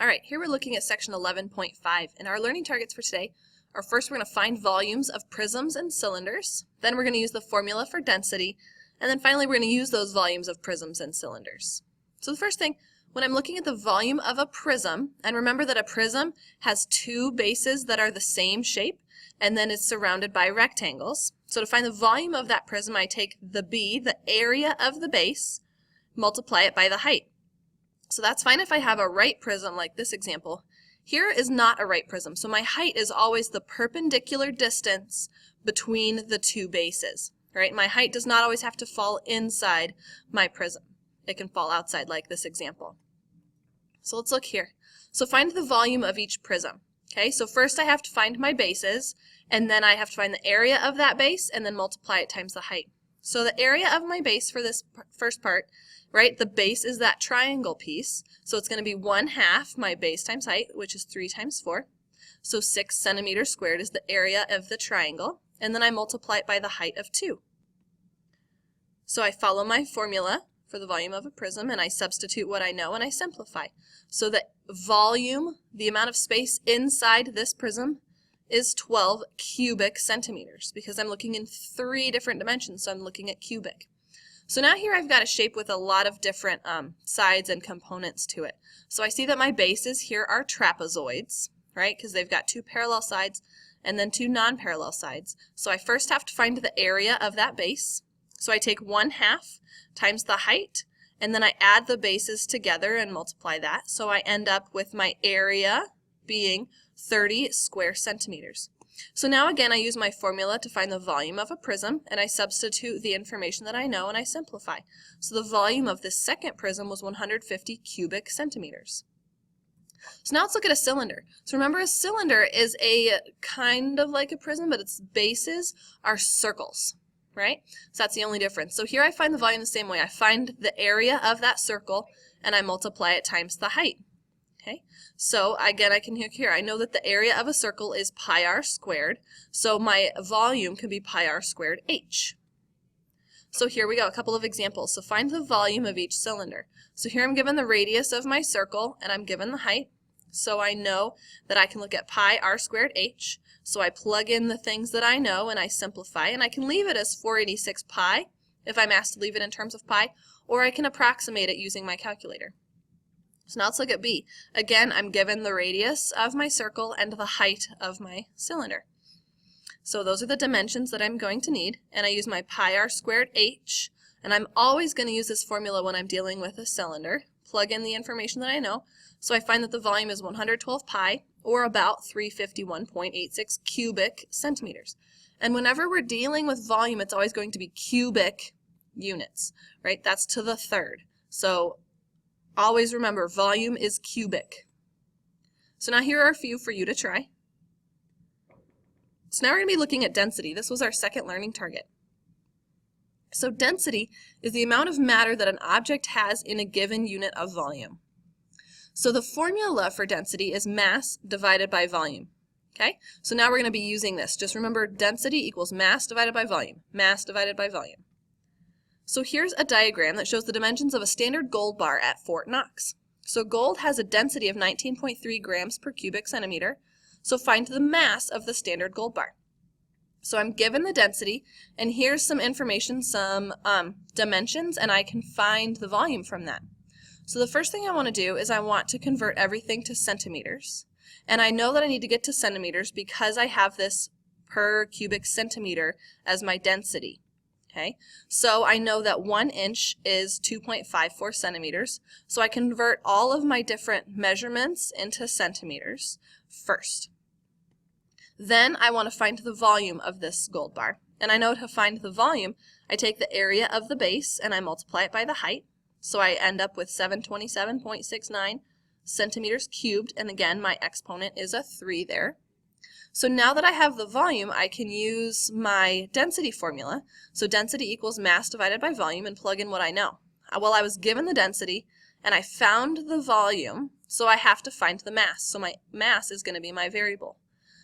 All right, here we're looking at section 11.5, and our learning targets for today are first we're going to find volumes of prisms and cylinders, then we're going to use the formula for density, and then finally we're going to use those volumes of prisms and cylinders. So the first thing, when I'm looking at the volume of a prism, and remember that a prism has two bases that are the same shape, and then it's surrounded by rectangles. So to find the volume of that prism, I take the B, the area of the base, multiply it by the height. So that's fine if I have a right prism like this example. Here is not a right prism, so my height is always the perpendicular distance between the two bases. Right? My height does not always have to fall inside my prism. It can fall outside like this example. So let's look here. So find the volume of each prism. Okay, so first I have to find my bases, and then I have to find the area of that base, and then multiply it times the height. So the area of my base for this first part, right, the base is that triangle piece, so it's going to be 1/2 my base times height, which is 3 times 4. So 6 centimeters squared is the area of the triangle, and then I multiply it by the height of 2. So I follow my formula for the volume of a prism, and I substitute what I know, and I simplify. So the volume, the amount of space inside this prism, is 12 cubic centimeters, because I'm looking in 3 different dimensions, so I'm looking at cubic. So now here I've got a shape with a lot of different sides and components to it. So I see that my bases here are trapezoids, right, because they've got 2 parallel sides and then 2 non-parallel sides. So I first have to find the area of that base. So I take 1/2 times the height, and then I add the bases together and multiply that. So I end up with my area being 30 square centimeters. So now again I use my formula to find the volume of a prism, and I substitute the information that I know and I simplify. So the volume of this second prism was 150 cubic centimeters. So now let's look at a cylinder. So remember, a cylinder is a kind of like a prism, but its bases are circles, right? So that's the only difference. So here I find the volume the same way. I find the area of that circle and I multiply it times the height. Okay, so again, I can here, I know that the area of a circle is pi r squared, so my volume can be pi r squared h. So here we go, a couple of examples. So find the volume of each cylinder. So here I'm given the radius of my circle, and I'm given the height. So I know that I can look at pi r squared h. So I plug in the things that I know, and I simplify, and I can leave it as 486 pi, if I'm asked to leave it in terms of pi, or I can approximate it using my calculator. So now let's look at B. Again, I'm given the radius of my circle and the height of my cylinder. So those are the dimensions that I'm going to need, and I use my pi r squared h, and I'm always going to use this formula when I'm dealing with a cylinder. Plug in the information that I know, so I find that the volume is 112 pi, or about 351.86 cubic centimeters. And whenever we're dealing with volume, it's always going to be cubic units, right? That's to the third. So always remember, volume is cubic. So now here are a few for you to try. So now we're going to be looking at density. This was our second learning target. So density is the amount of matter that an object has in a given unit of volume. So the formula for density is mass divided by volume. Okay? So now we're going to be using this. Just remember, density equals mass divided by volume. Mass divided by volume. So here's a diagram that shows the dimensions of a standard gold bar at Fort Knox. So gold has a density of 19.3 grams per cubic centimeter. So find the mass of the standard gold bar. So I'm given the density, and here's some information, some dimensions, and I can find the volume from that. So the first thing I want to do is I want to convert everything to centimeters. And I know that I need to get to centimeters because I have this per cubic centimeter as my density. Okay, so I know that 1 inch is 2.54 centimeters, so I convert all of my different measurements into centimeters first. Then I want to find the volume of this gold bar, and I know to find the volume, I take the area of the base and I multiply it by the height, so I end up with 727.69 centimeters cubed, and again my exponent is a 3 there. So now that I have the volume, I can use my density formula. So density equals mass divided by volume, and plug in what I know. Well, I was given the density, and I found the volume, so I have to find the mass. So my mass is going to be my variable.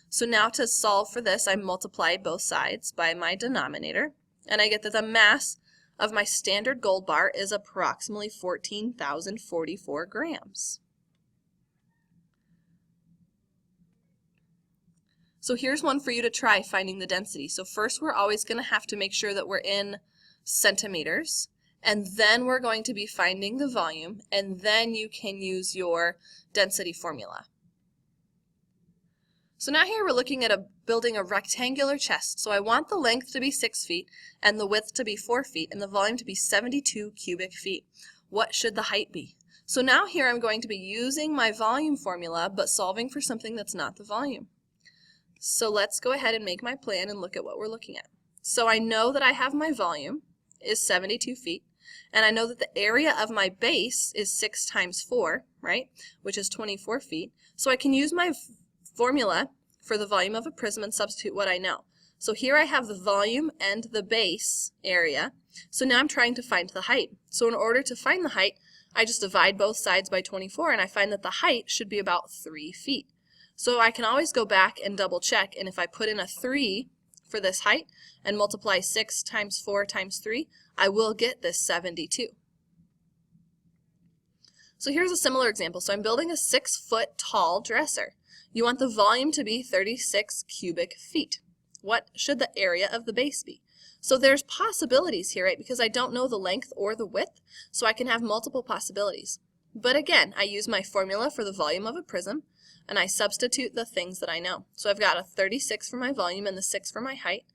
So now to solve for this, I multiply both sides by my denominator, and I get that the mass of my standard gold bar is approximately 14,044 grams. So here's one for you to try finding the density. So first we're always going to have to make sure that we're in centimeters, and then we're going to be finding the volume, and then you can use your density formula. So now here we're looking at building a rectangular chest. So I want the length to be 6 feet and the width to be 4 feet and the volume to be 72 cubic feet. What should the height be? So now here I'm going to be using my volume formula but solving for something that's not the volume. So let's go ahead and make my plan and look at what we're looking at. So I know that I have my volume is 72 feet, and I know that the area of my base is 6 times 4, right, which is 24 feet. So I can use my formula for the volume of a prism and substitute what I know. So here I have the volume and the base area. So now I'm trying to find the height. So in order to find the height, I just divide both sides by 24 and I find that the height should be about 3 feet. So I can always go back and double check, and if I put in a 3 for this height and multiply 6 times 4 times 3, I will get this 72. So here's a similar example. So I'm building a 6-foot tall dresser. You want the volume to be 36 cubic feet. What should the area of the base be? So there's possibilities here, right? Because I don't know the length or the width, so I can have multiple possibilities. But again, I use my formula for the volume of a prism, and I substitute the things that I know. So I've got a 36 for my volume and the 6 for my height.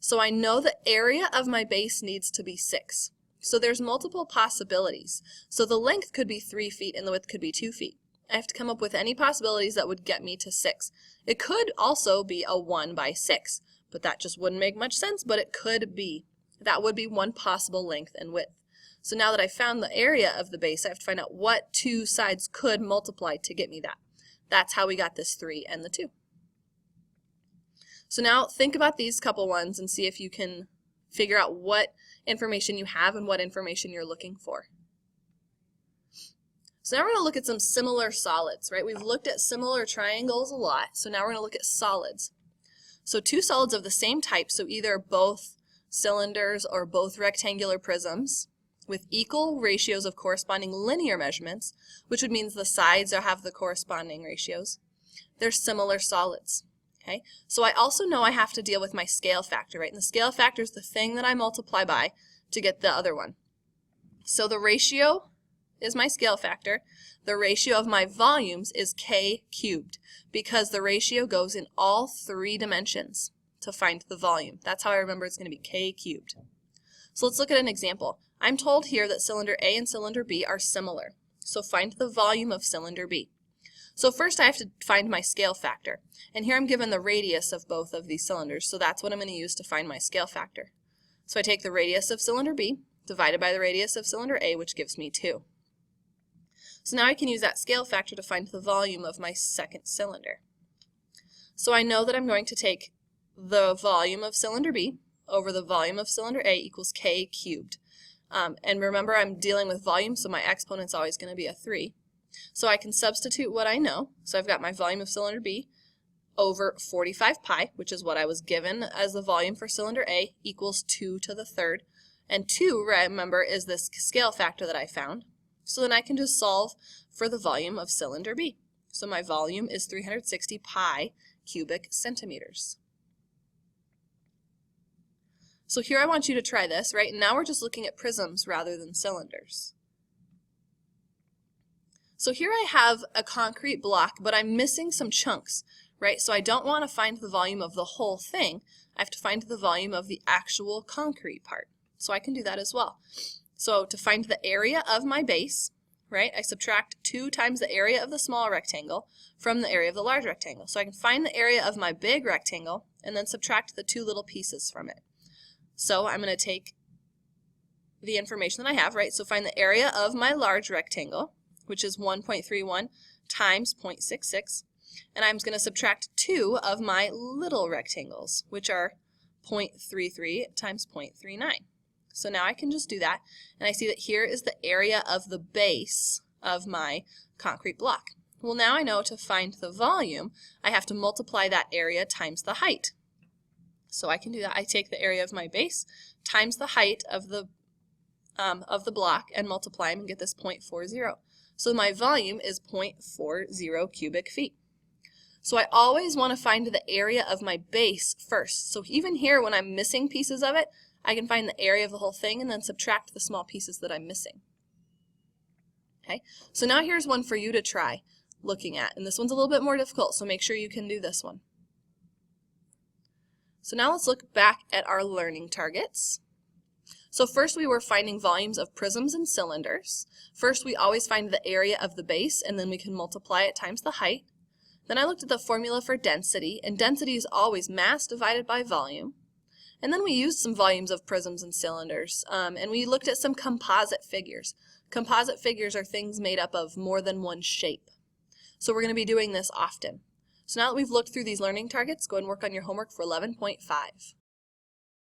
So I know the area of my base needs to be 6. So there's multiple possibilities. So the length could be 3 feet and the width could be 2 feet. I have to come up with any possibilities that would get me to 6. It could also be a 1 by 6, but that just wouldn't make much sense, but it could be. That would be one possible length and width. So now that I found the area of the base, I have to find out what two sides could multiply to get me that. That's how we got this 3 and the 2. So now think about these couple ones and see if you can figure out what information you have and what information you're looking for. So now we're going to look at some similar solids, right? We've looked at similar triangles a lot, so now we're going to look at solids. So two solids of the same type, so either both cylinders or both rectangular prisms with equal ratios of corresponding linear measurements, which would mean the sides have the corresponding ratios. They're similar solids. Okay? So I also know I have to deal with my scale factor, right? And the scale factor is the thing that I multiply by to get the other one. So the ratio is my scale factor. The ratio of my volumes is k cubed because the ratio goes in all 3 dimensions to find the volume. That's how I remember it's going to be k cubed. So let's look at an example. I'm told here that cylinder A and cylinder B are similar. So find the volume of cylinder B. So first I have to find my scale factor. And here I'm given the radius of both of these cylinders. So that's what I'm going to use to find my scale factor. So I take the radius of cylinder B divided by the radius of cylinder A, which gives me 2. So now I can use that scale factor to find the volume of my second cylinder. So I know that I'm going to take the volume of cylinder B over the volume of cylinder A equals k cubed. And remember, I'm dealing with volume, so my exponent's always going to be a 3. So I can substitute what I know. So I've got my volume of cylinder B over 45 pi, which is what I was given as the volume for cylinder A, equals 2 to the 3rd. And 2, remember, is this scale factor that I found. So then I can just solve for the volume of cylinder B. So my volume is 360 pi cubic centimeters. So here I want you to try this, right? Now we're just looking at prisms rather than cylinders. So here I have a concrete block, but I'm missing some chunks, right? So I don't want to find the volume of the whole thing. I have to find the volume of the actual concrete part. So I can do that as well. So to find the area of my base, right, I subtract 2 times the area of the small rectangle from the area of the large rectangle. So I can find the area of my big rectangle and then subtract the 2 little pieces from it. So I'm going to take the information that I have, right, so find the area of my large rectangle, which is 1.31 times 0.66, and I'm going to subtract 2 of my little rectangles, which are 0.33 times 0.39. So now I can just do that, and I see that here is the area of the base of my concrete block. Well, now I know to find the volume, I have to multiply that area times the height. So I can do that. I take the area of my base times the height of the block and multiply them and get this 0.40. So my volume is 0.40 cubic feet. So I always want to find the area of my base first. So even here, when I'm missing pieces of it, I can find the area of the whole thing and then subtract the small pieces that I'm missing. Okay, so now here's one for you to try looking at, and this one's a little bit more difficult, so make sure you can do this one. So now let's look back at our learning targets. So first we were finding volumes of prisms and cylinders. First we always find the area of the base, and then we can multiply it times the height. Then I looked at the formula for density, and density is always mass divided by volume. And then we used some volumes of prisms and cylinders, and we looked at some composite figures. Composite figures are things made up of more than one shape. So we're going to be doing this often. So now that we've looked through these learning targets, go ahead and work on your homework for 11.5.